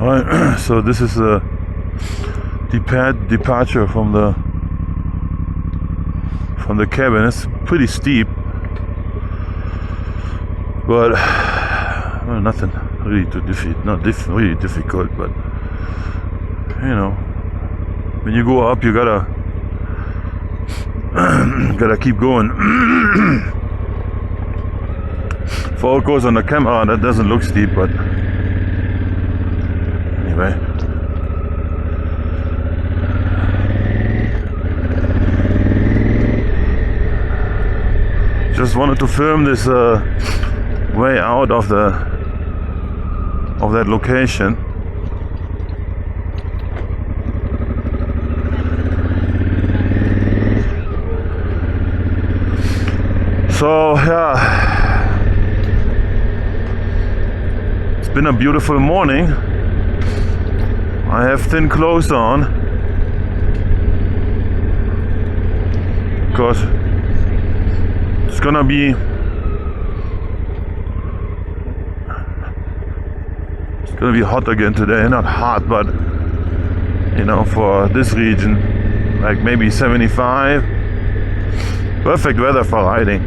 Alright, so this is a departure from the cabin. It's pretty steep, but well, nothing really too really difficult. But you know, when you go up, you gotta keep going. For it goes on the camera, that doesn't look steep, but anyway. Just wanted to film this way out of that location. So yeah, it's been a beautiful morning. I have thin clothes on because it's gonna be hot again today. Not hot, but you know, for this region, like maybe 75. Perfect weather for riding.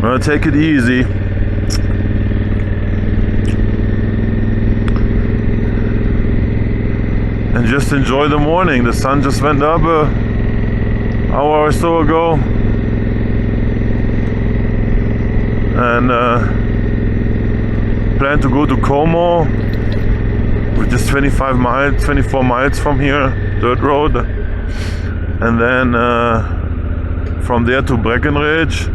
Well, take it easy. And just enjoy the morning. The sun just went up an hour or so ago. And plan to go to Como, which is 24 miles from here, dirt road. And then from there to Breckenridge.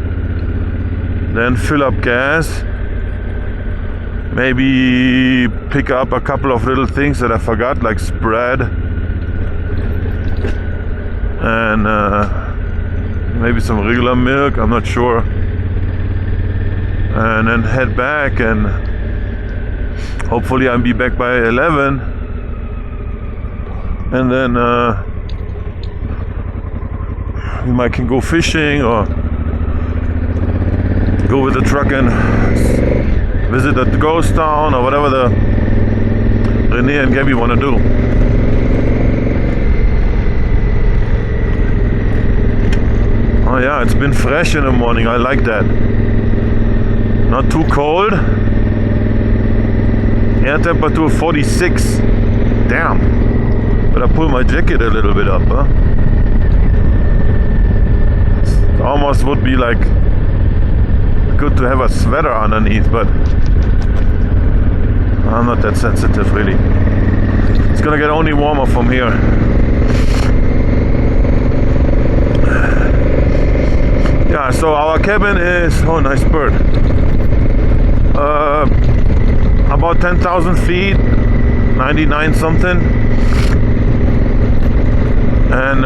Then fill up gas. Maybe pick up a couple of little things that I forgot, like spread. And maybe some regular milk, I'm not sure. And then head back, and hopefully I'll be back by 11. And then we might can go fishing or go with the truck and visit the ghost town or whatever the Renee and Gabby want to do. Oh yeah, it's been fresh in the morning. I like that. Not too cold. Air temperature 46. Damn. Better pull my jacket a little bit up, huh? It almost would be like good to have a sweater underneath, but I'm not that sensitive really. It's gonna get only warmer from here. Yeah, so our cabin is, oh nice bird, about 10,000 feet, 99 something, and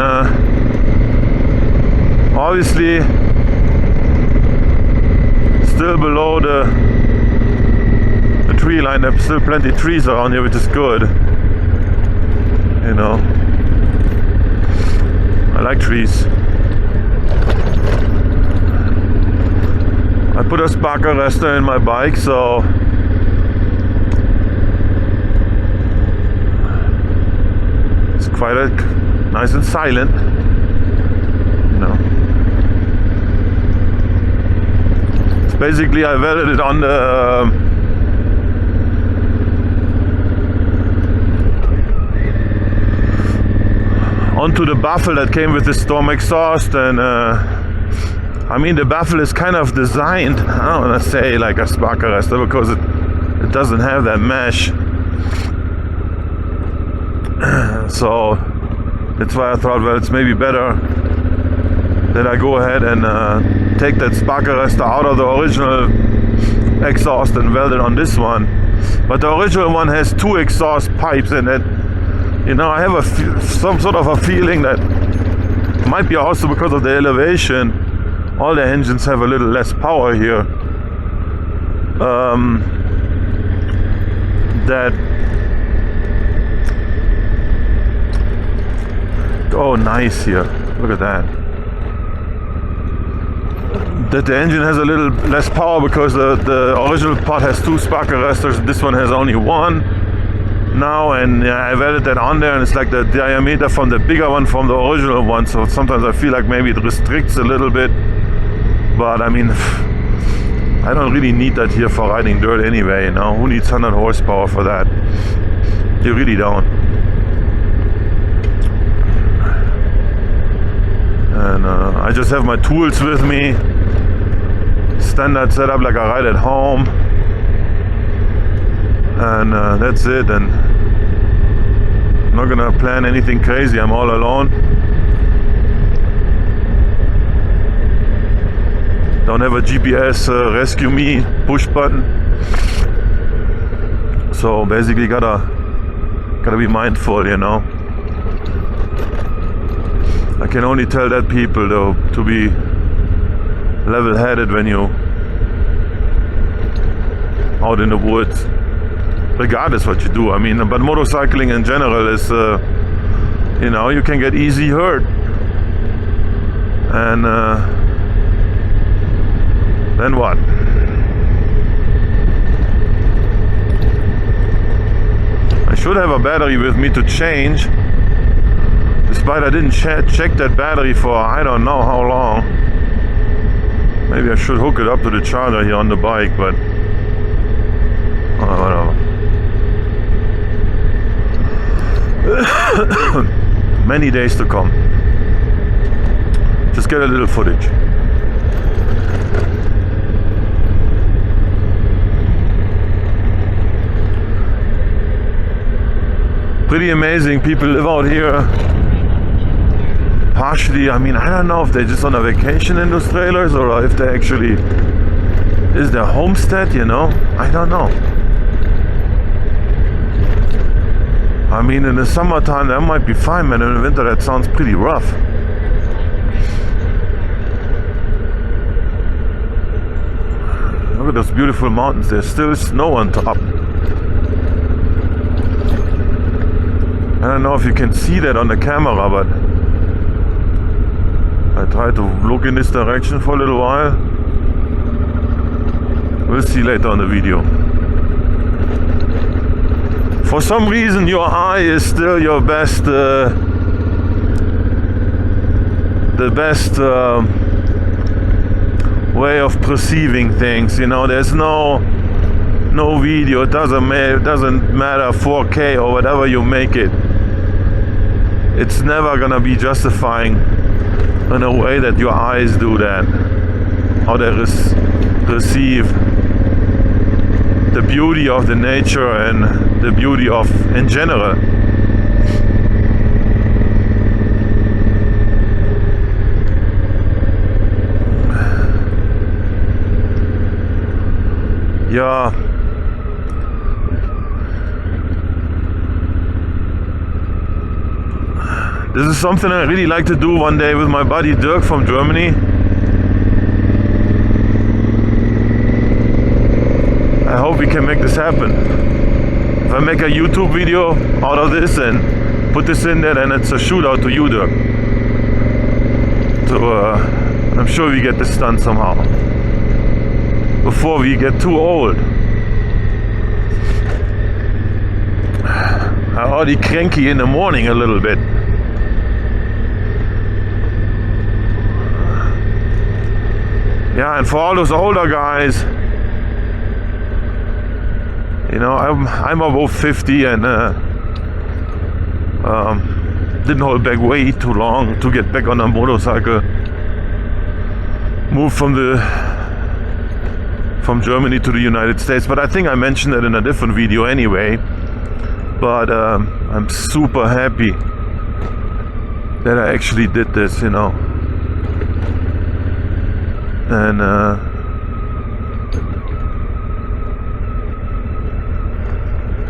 obviously still below the tree line. There's still plenty of trees around here, which is good. You know, I like trees. I put a spark arrestor in my bike, so it's quite nice and silent. You know. Basically, I welded it on the onto the baffle that came with the Storm exhaust, and I mean the baffle is kind of designed, I don't want to say like a spark arrestor because it doesn't have that mesh. So that's why I thought, well, it's maybe better that I go ahead and take that spark arrestor out of the original exhaust and weld it on this one. But the original one has two exhaust pipes in it. You know, I have some sort of a feeling that it might be also because of the elevation. All the engines have a little less power here. That oh, nice here. Look at that. that the engine has a little less power because the original pod has 2 spark arresters. This one has only 1 now, and yeah, I've added that on there, and it's like the diameter from the bigger one from the original one, so sometimes I feel like maybe it restricts a little bit, but I mean, I don't really need that here for riding dirt anyway, you know. Who needs 100 horsepower for that? You really don't. And I just have my tools with me, standard setup like I ride at home, and that's it. And I'm not gonna plan anything crazy. I'm all alone. Don't have a GPS rescue me push button. So basically gotta be mindful, you know. I can only tell that people though to be level-headed when you out in the woods, regardless what you do. I mean, but motorcycling in general is, you know, you can get easy hurt, and then what? I should have a battery with me to change, despite I didn't check that battery for I don't know how long. Maybe I should hook it up to the charger here on the bike, but whatever. Many days to come. Just get a little footage. Pretty amazing. People live out here. Partially, I mean, I don't know if they're just on a vacation in those trailers or if they actually is their homestead, you know. I don't know. I mean, in the summertime that might be fine, man. In the winter that sounds pretty rough. Look at those beautiful mountains. There's still snow on top. I don't know if you can see that on the camera, but I tried to look in this direction for a little while. We'll see later on the video. For some reason your eye is still your best, the best way of perceiving things, you know. There's no video, it doesn't matter 4K or whatever you make it. It's never gonna be justifying in a way that your eyes do that, how they receive the beauty of the nature and the beauty of in general. Yeah. This is something I really like to do one day with my buddy Dirk from Germany. I hope we can make this happen. If I make a YouTube video out of this and put this in there, then it's a shootout to you, Dirk. So I'm sure we get this done somehow before we get too old. I'm already cranky in the morning a little bit. Yeah, and for all those older guys, you know, I'm about 50 and didn't hold back way too long to get back on a motorcycle. Moved from Germany to the United States, but I think I mentioned that in a different video anyway. But I'm super happy that I actually did this, you know. And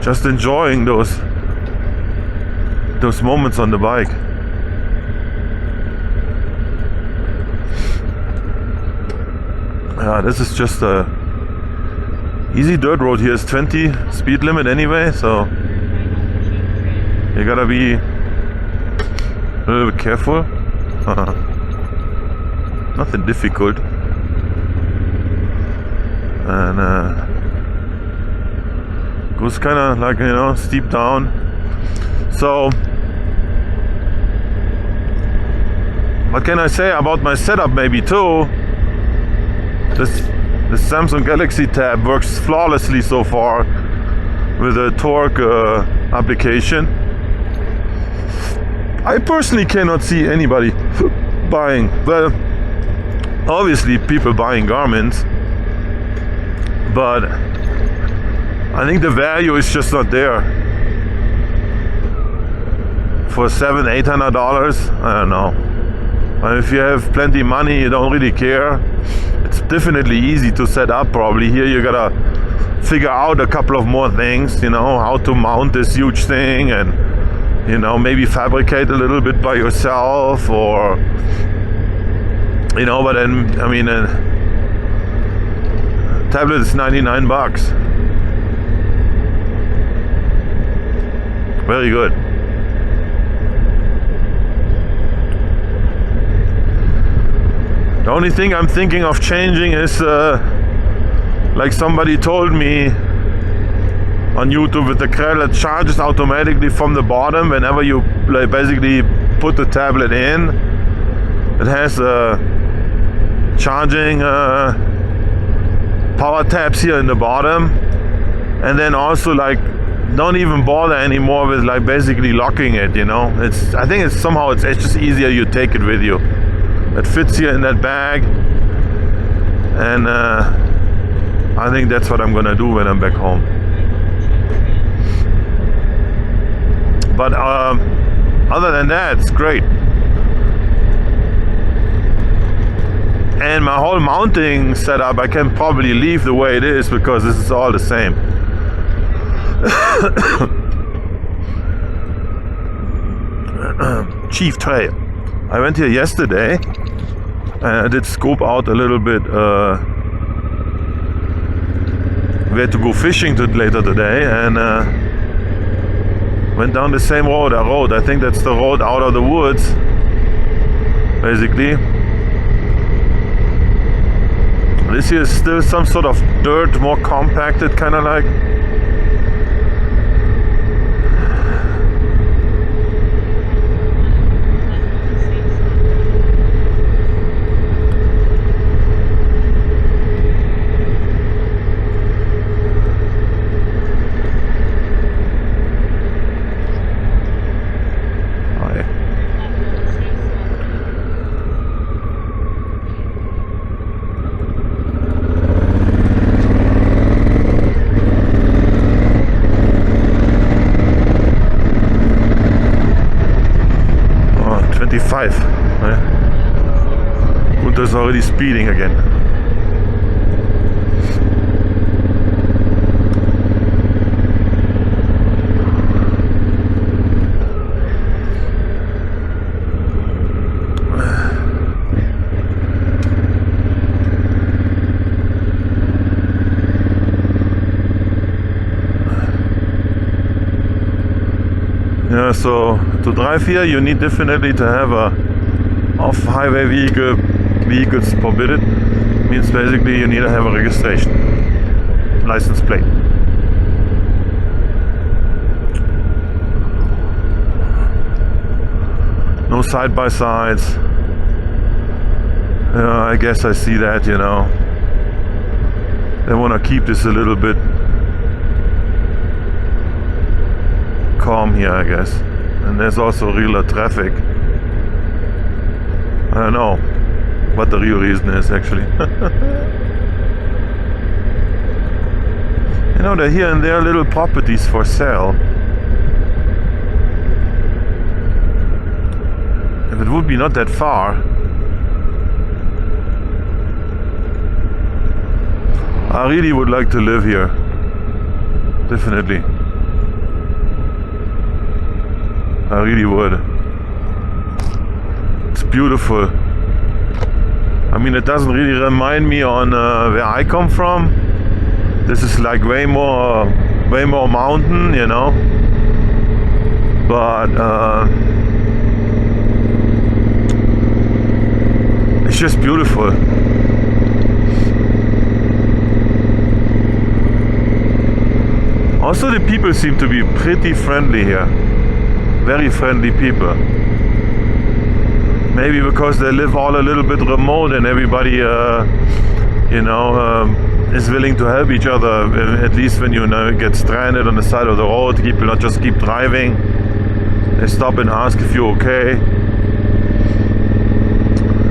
just enjoying those moments on the bike. This is just a easy dirt road. Here is 20 speed limit anyway, so you gotta be a little bit careful. Nothing difficult. and goes kind of like, you know, steep down. So what can I say about my setup maybe too? This Samsung Galaxy Tab works flawlessly so far with the torque application. I personally cannot see anybody buying, well, obviously people buying Garmin's, but I think the value is just not there. For $700-800, I don't know. And if you have plenty of money, you don't really care. It's definitely easy to set up probably. Here you gotta figure out a couple of more things, you know, how to mount this huge thing, and, you know, maybe fabricate a little bit by yourself, or, you know, but then, I mean, a tablet is $99. Very good. The only thing I'm thinking of changing is, like somebody told me on YouTube, with the Krell, it charges automatically from the bottom whenever you like basically put the tablet in. It has charging power tabs here in the bottom, and then also like don't even bother anymore with like basically locking it, you know. I think it's somehow it's just easier, you take it with you. It fits here in that bag, and I think that's what I'm gonna do when I'm back home. But other than that, it's great. And my whole mounting setup, I can probably leave the way it is, because this is all the same. Chief Trail. I went here yesterday and I did scope out a little bit where to go fishing later today, and went down the same road I rode. I think that's the road out of the woods, basically. This here is still some sort of dirt, more compacted, kind of like. Gunter's already speeding again. Yeah, so to drive here you need definitely to have a off-highway vehicles forbidden. Means basically you need to have a registration, license plate. No side-by-sides. Yeah, I guess I see that, you know. They want to keep this a little bit calm here, I guess. And there's also real traffic. I don't know what the real reason is, actually. You know, there are here and there little properties for sale. If it would be not that far, I really would like to live here. Definitely. I really would. It's beautiful. I mean, it doesn't really remind me on where I come from. This is like way more mountain, you know. But it's just beautiful. Also, the people seem to be pretty friendly here. Very friendly people. Maybe because they live all a little bit remote and everybody, is willing to help each other. At least when you get stranded on the side of the road, people not just keep driving. They stop and ask if you're okay.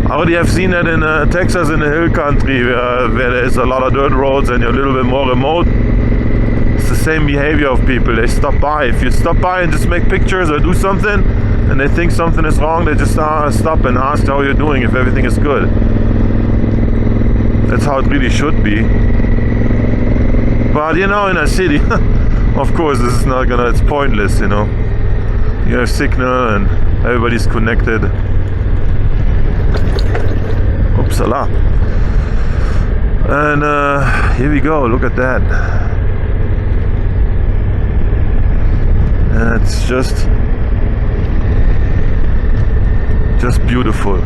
I already have seen that in Texas, in the hill country, where there's a lot of dirt roads and you're a little bit more remote. It's the same behavior of people. They stop by. If you stop by and just make pictures or do something, and they think something is wrong, they just stop and ask how you're doing, if everything is good. That's how it really should be. But in a city, of course, this is not it's pointless, You have signal and everybody's connected. Upsala. And here we go, look at that. And it's just beautiful.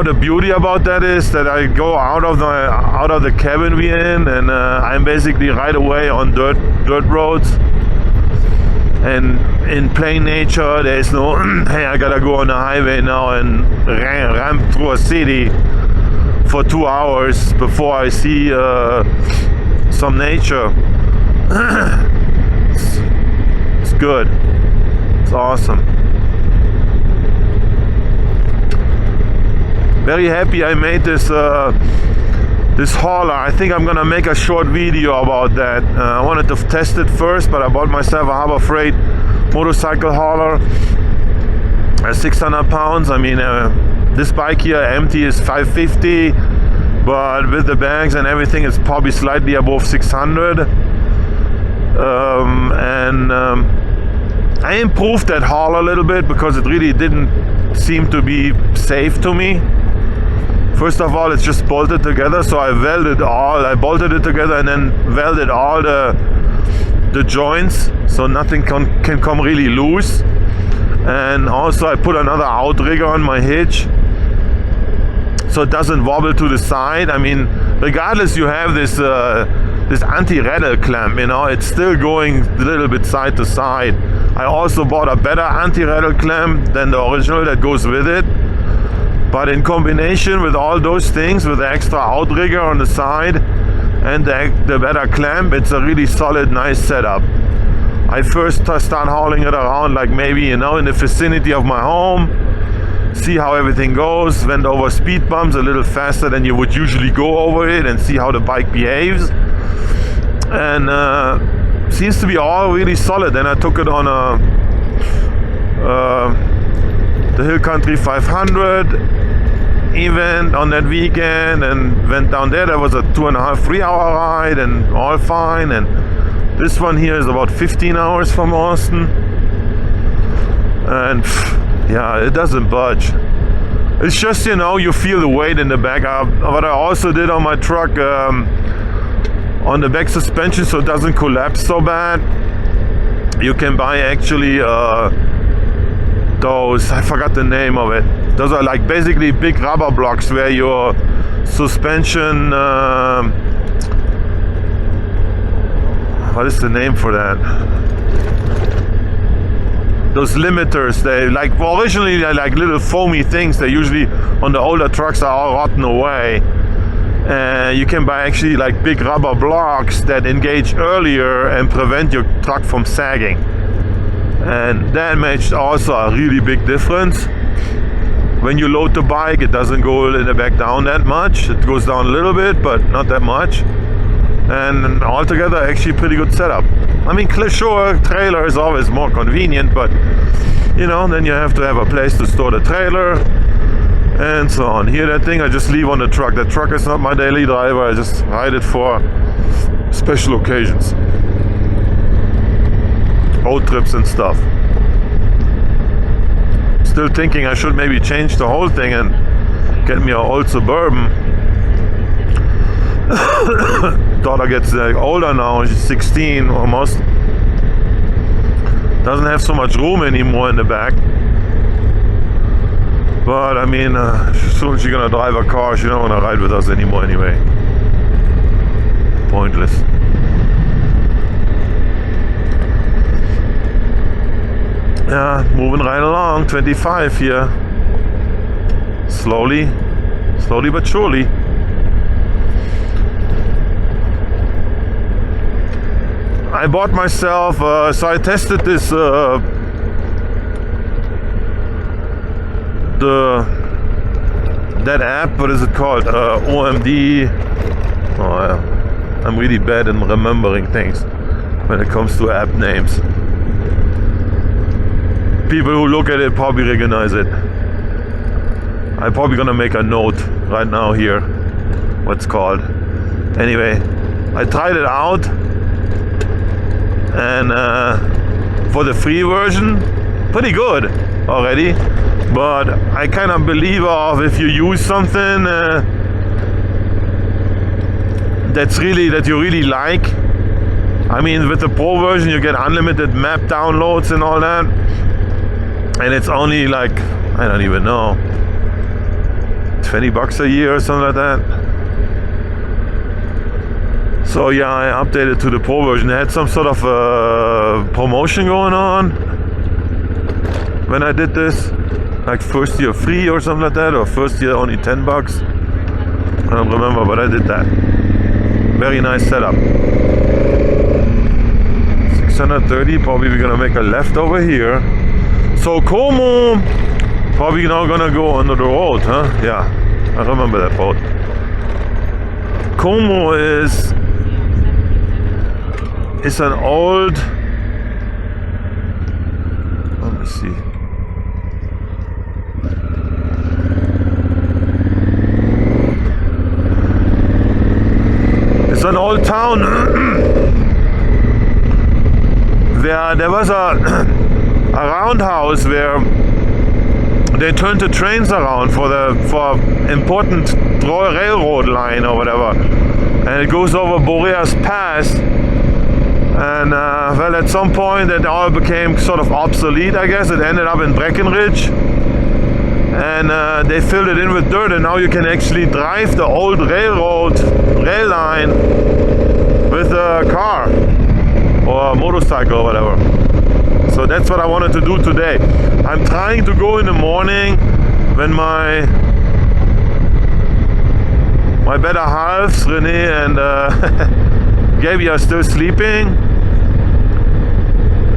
The beauty about that is that I go out of the cabin we're in, and I'm basically right away on dirt roads. And in plain nature, there's no hey, I gotta go on the highway now and ramp through a city for 2 hours before I see some nature. It's good. It's awesome. Very happy I made this hauler. I think I'm gonna make a short video about that. I wanted to test it first, but I bought myself a Harbor Freight motorcycle hauler. 600 pounds. I mean, this bike here empty is 550, but with the bags and everything, it's probably slightly above 600. I improved that hauler a little bit because it really didn't seem to be safe to me. First of all, it's just bolted together, so I bolted it together and then welded all the joints so nothing can come really loose. And also I put another outrigger on my hitch so it doesn't wobble to the side. I mean, regardless, you have this anti-rattle clamp, it's still going a little bit side to side. I also bought a better anti-rattle clamp than the original that goes with it. But in combination with all those things, with the extra outrigger on the side and the better clamp, it's a really solid, nice setup. I first start hauling it around, like maybe, in the vicinity of my home, see how everything goes, went over speed bumps a little faster than you would usually go over it, and see how the bike behaves. And seems to be all really solid. Then I took it on the Hill Country 500 event on that weekend and went down there. There was a 2.5-3 hour ride and all fine. And this one here is about 15 hours from Austin. And yeah, it doesn't budge. It's just, you feel the weight in the back. What I also did on my truck, on the back suspension, so it doesn't collapse so bad, you can buy actually those, I forgot the name of it. Those are like basically big rubber blocks where your suspension, what is the name for that? Those limiters, originally they're like little foamy things. They usually on the older trucks are all rotten away. You can buy actually like big rubber blocks that engage earlier and prevent your truck from sagging. And that makes also a really big difference. When you load the bike, it doesn't go in the back down that much. It goes down a little bit, but not that much. And altogether, actually pretty good setup. I mean, sure, trailer is always more convenient, but then you have to have a place to store the trailer and so on. Here, that thing I just leave on the truck. The truck is not my daily driver. I just ride it for special occasions, road trips and stuff. Still thinking I should maybe change the whole thing and get me an old Suburban. Daughter gets older now, she's 16 almost. Doesn't have so much room anymore in the back. But I mean, soon she's gonna drive a car, she don't wanna ride with us anymore anyway. pointless. Yeah, moving right along. 25 here. Slowly but surely. I bought myself, so I tested this, that app, what is it called? OMD. Oh, I'm really bad in remembering things when it comes to app names. People who look at it probably recognize it. I'm probably gonna make a note right now here, what's called. Anyway, I tried it out, and for the free version, pretty good already. But I kind of believe if you use something that you really like. I mean, with the pro version, you get unlimited map downloads and all that, and it's only like, I don't even know, $20 a year or something like that. So yeah, I updated to the pro version. It had some sort of promotion going on when I did this, like first year free or something like that, or first year only $10. I don't remember, but I did that. Very nice setup. 630, probably we're gonna make a left over here. So Como, probably now gonna go under the road, huh? Yeah, I remember that road. Como is an old, let me see. It's an old town where there was a roundhouse where they turned the trains around for important railroad line or whatever, and it goes over Boreas Pass. And well, at some point it all became sort of obsolete, I guess. It ended up in Breckenridge, and they filled it in with dirt, and now you can actually drive the old rail line with a car or a motorcycle or whatever. So that's what I wanted to do today. I'm trying to go in the morning when my better halves, Renee and Gabby, are still sleeping.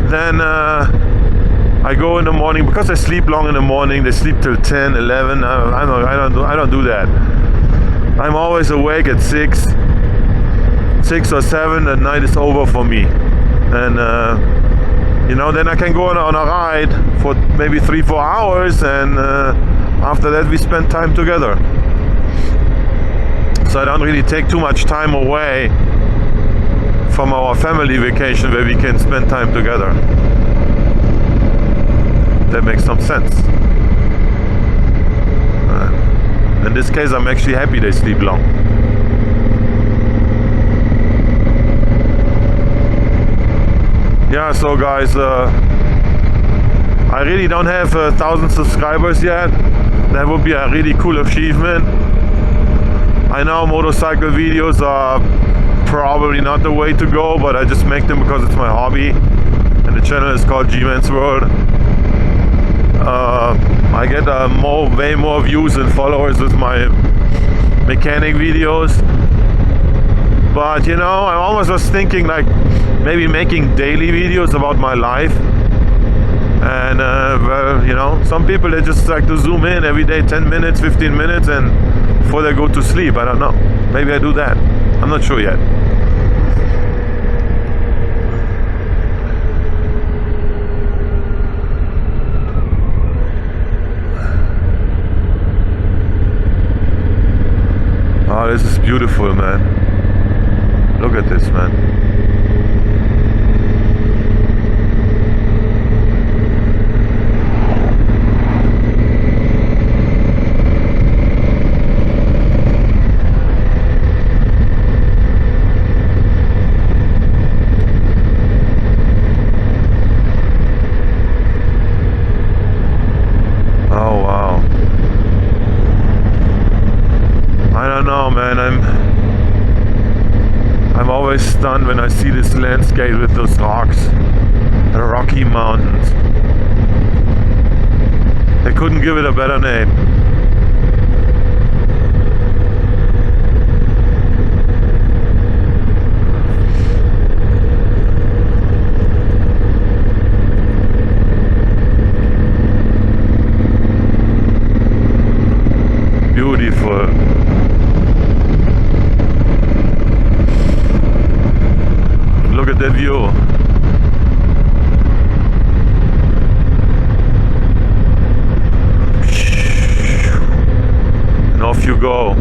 Then I go in the morning, because I sleep long in the morning. They sleep till 10, 11. I don't do that. I'm always awake at 6 or 7. At night is over for me, and then I can go on a ride for maybe 3-4 hours, and after that we spend time together. So I don't really take too much time away from our family vacation where we can spend time together. That makes some sense. In this case, I'm actually happy they sleep long. Yeah, so guys, I really don't have 1,000 subscribers yet. That would be a really cool achievement. I know motorcycle videos are probably not the way to go, but I just make them because it's my hobby, and the channel is called G-Man's World. I get way more views and followers with my mechanic videos, but I almost was thinking like maybe making daily videos about my life. And some people, they just like to zoom in every day 10 minutes, 15 minutes, and before they go to sleep. I don't know, maybe I do that, I'm not sure yet. Oh, this is beautiful, man. Look at this, man. I'm always stunned when I see this landscape with those rocks, the Rocky Mountains. They couldn't give it a better name. Beautiful. Look at that view. And off you go.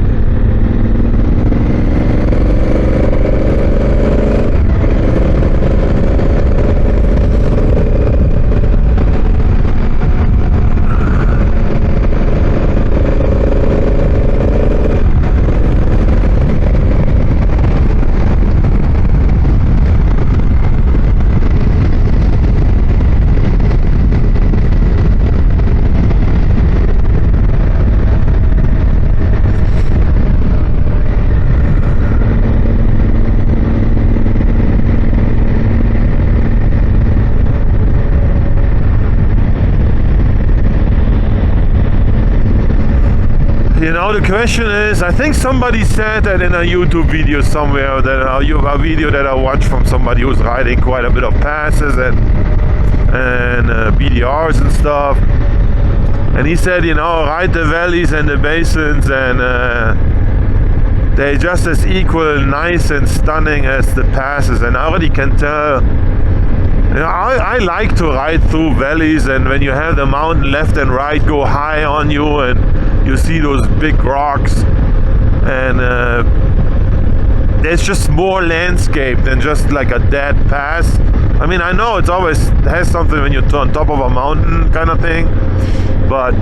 You know, the question is, I think somebody said that in a YouTube video somewhere, that a video that I watched from somebody who's riding quite a bit of passes and BDRs and stuff. And he said, you know, ride the valleys and the basins and they're just as equal, nice and stunning as the passes. And I already can tell, you know, I like to ride through valleys, and when you have the mountain left and right go high on you and you see those big rocks, and there's just more landscape than just like a dead pass. I mean, I know it's always has something when you're on top of a mountain kind of thing, but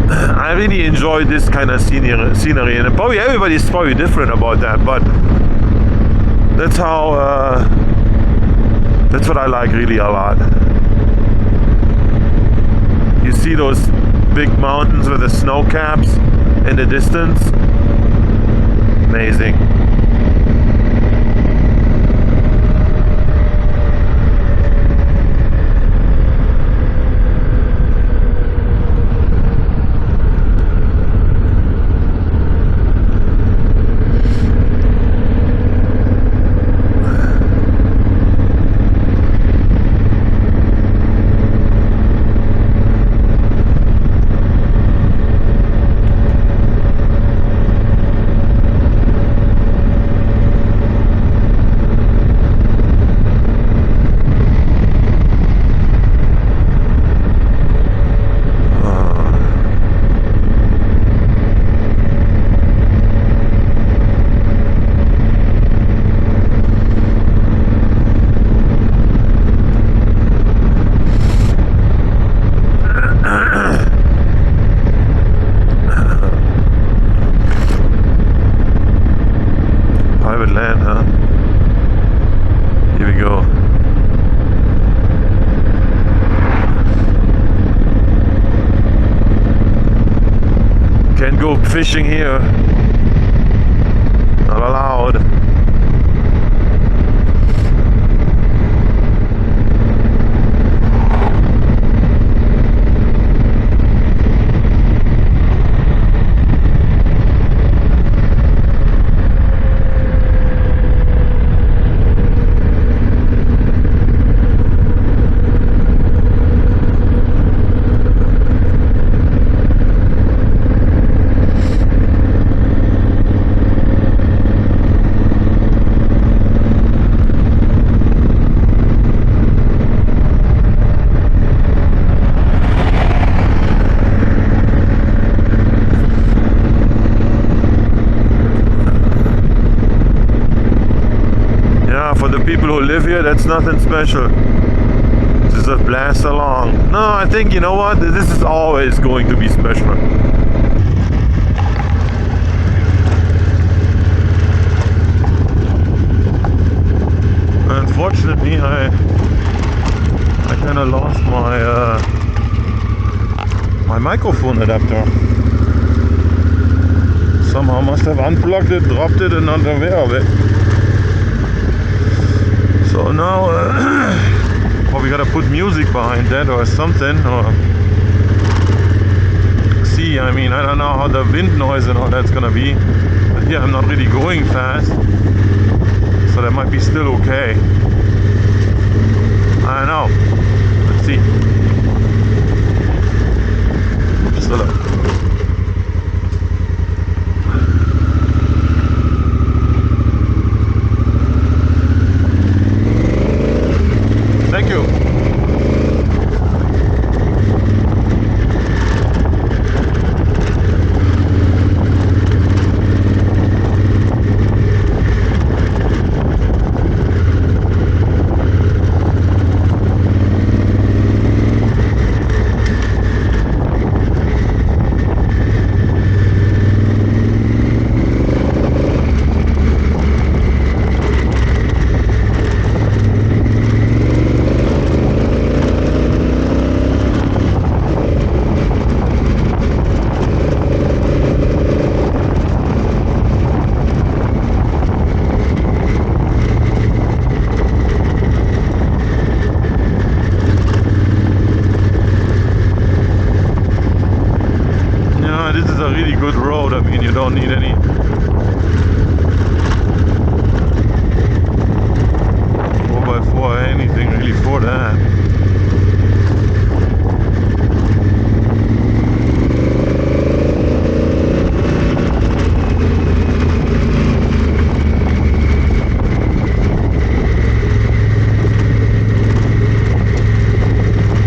I really enjoy this kind of scenery, and probably everybody's probably different about that, but that's how that's what I like really a lot. You see those big mountains with the snow caps in the distance. Amazing. Land, huh? Here we go. Can't go fishing here. Not allowed. For the people who live here, that's nothing special. Just a blast along. No, I think, you know what, this is always going to be special. Unfortunately, I kind of lost my my microphone adapter. Somehow must have unplugged it, dropped it, and not aware of it. So now, well, we gotta put music behind that or something, or see. I mean, I don't know how the wind noise and all that's gonna be, but here I'm not really going fast, so that might be still okay. I don't know. Let's see. Still up. Thank you. This is a really good road. I mean, you don't need any 4x4 or anything really for that.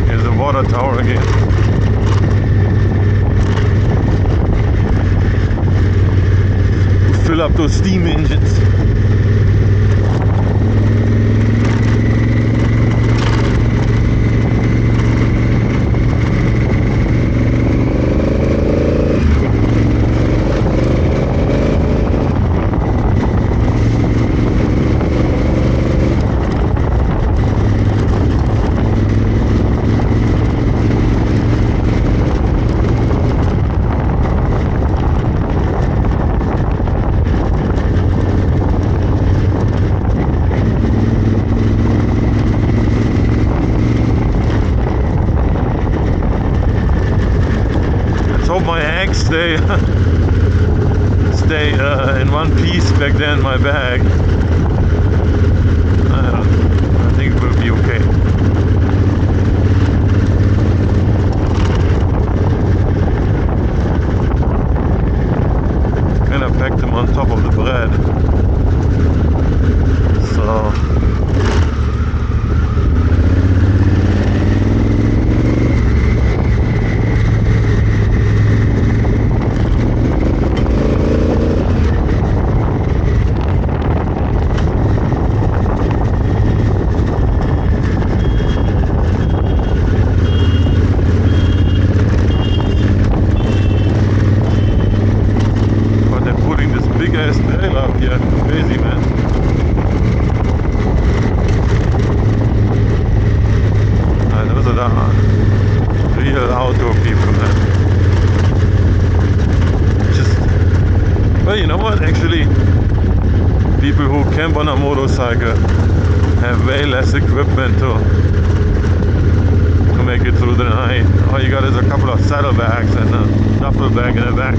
Here's the water tower again. Fill up those steam engines. Hope my eggs stay in one piece back there in my bag. I think it will be okay. Kind of packed them on top of the bread. So. Big ass trail up here, crazy man. Those are the real outdoor people, man. Just, well, you know what? Actually, people who camp on a motorcycle have way less equipment to make it through the night. All you got is a couple of saddlebags and a duffel bag in the back.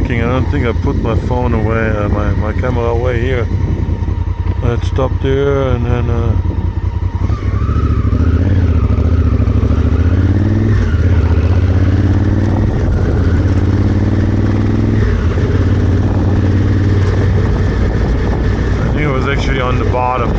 checking. I don't think I put my phone away, my camera away here. Let's stop there and then I think it was actually on the bottom.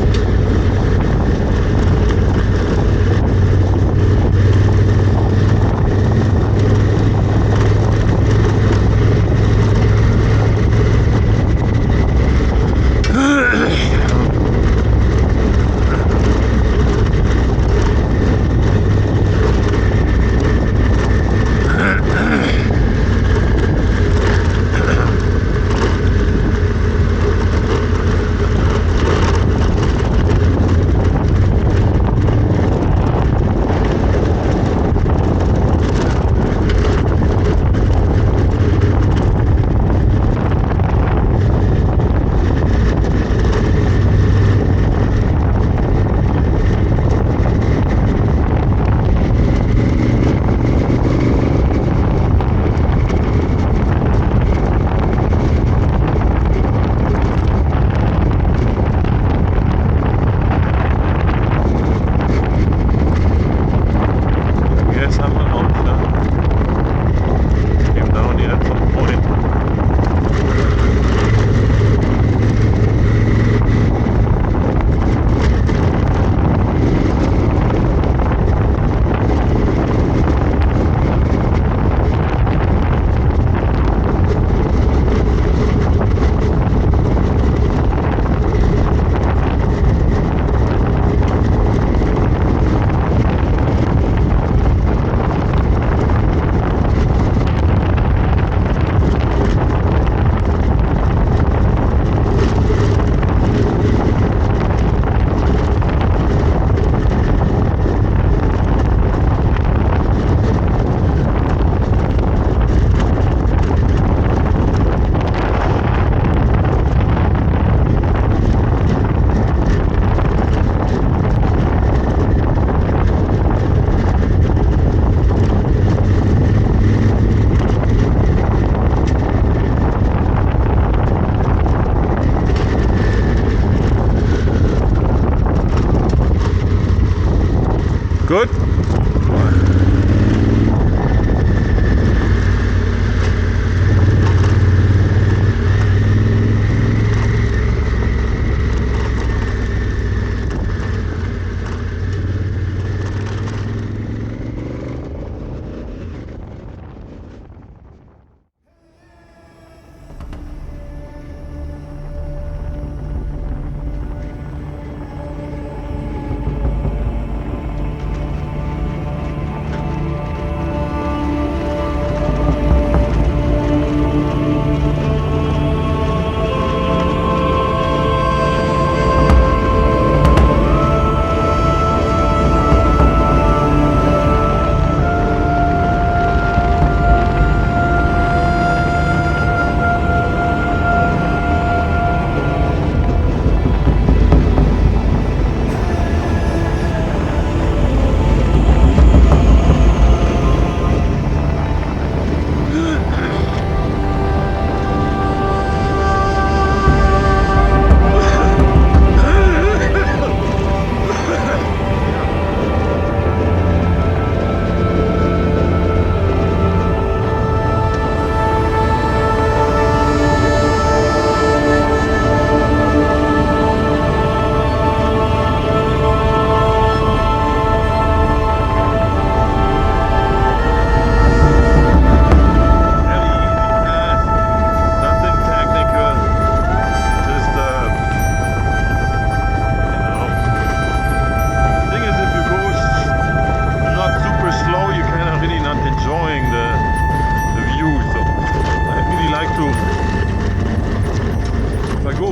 Good?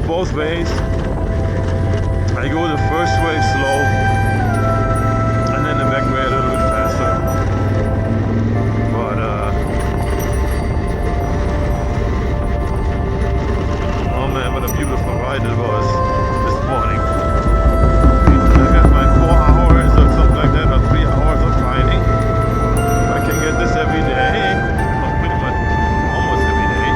Both ways. I go the first way slow and then the back way a little bit faster. But oh man, what a beautiful ride it was this morning. I got my 4 hours or something like that, or 3 hours of riding. I can get this every day, pretty much almost every day.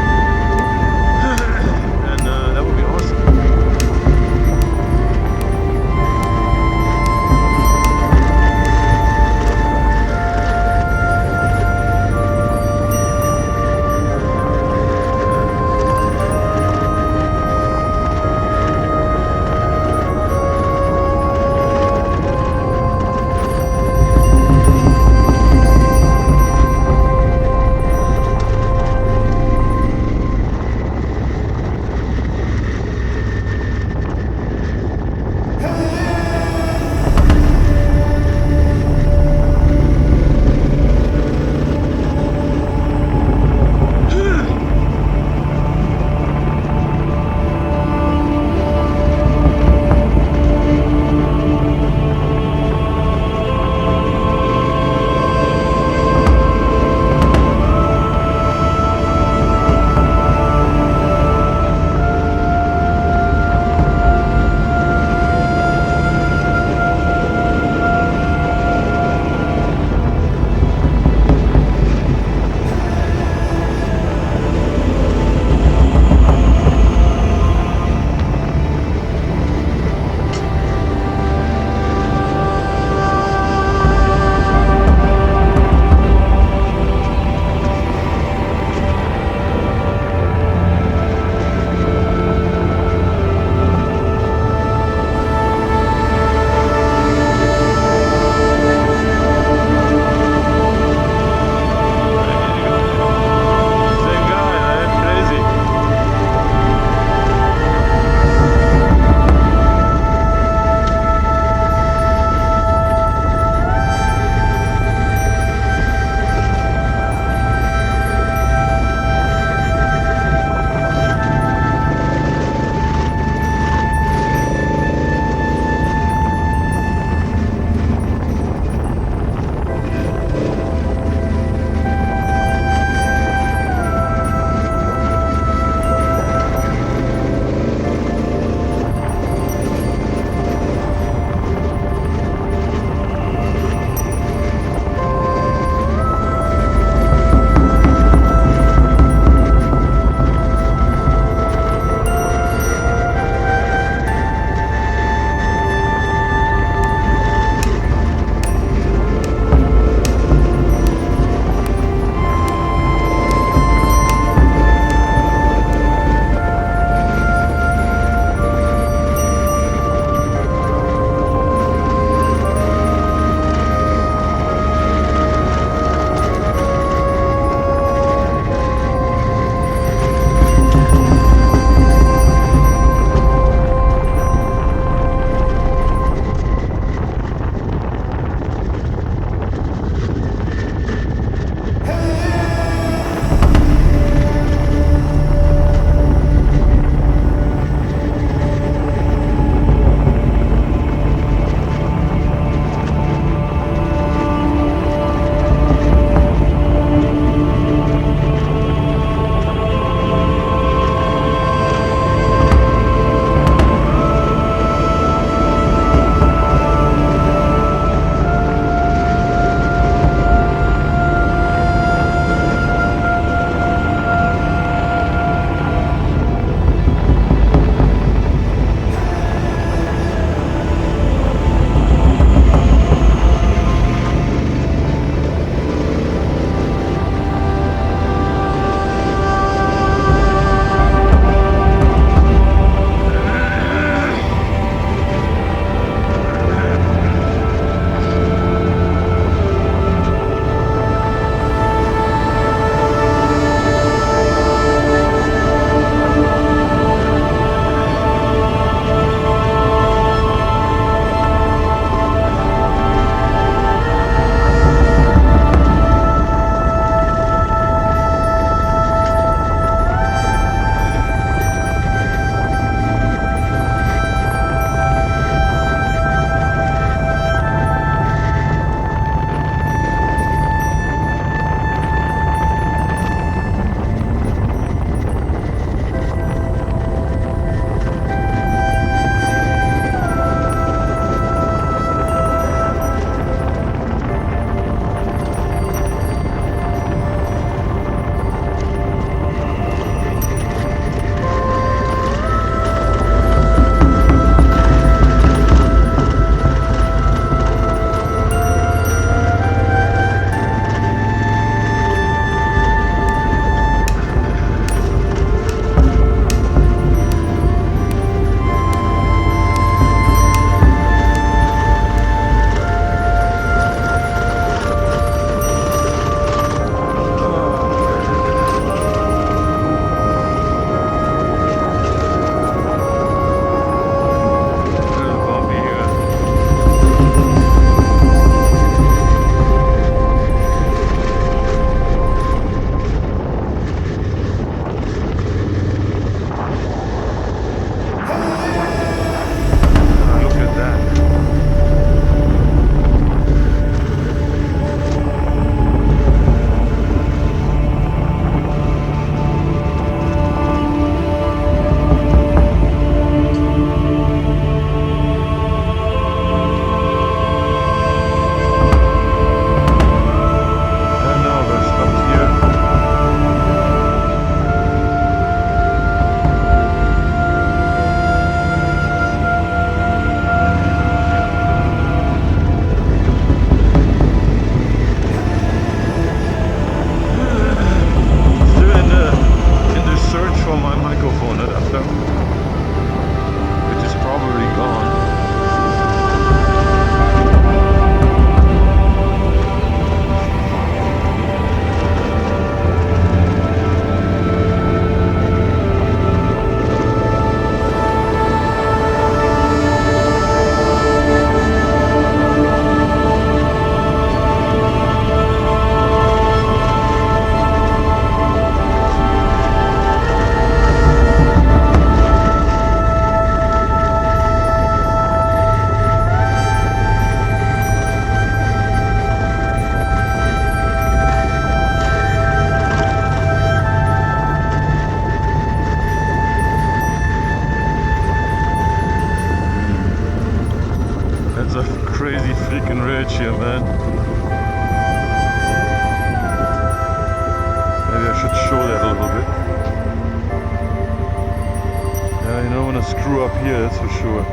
crew up here, that's for sure.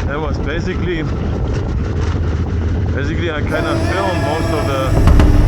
That was basically I kind of filmed most of the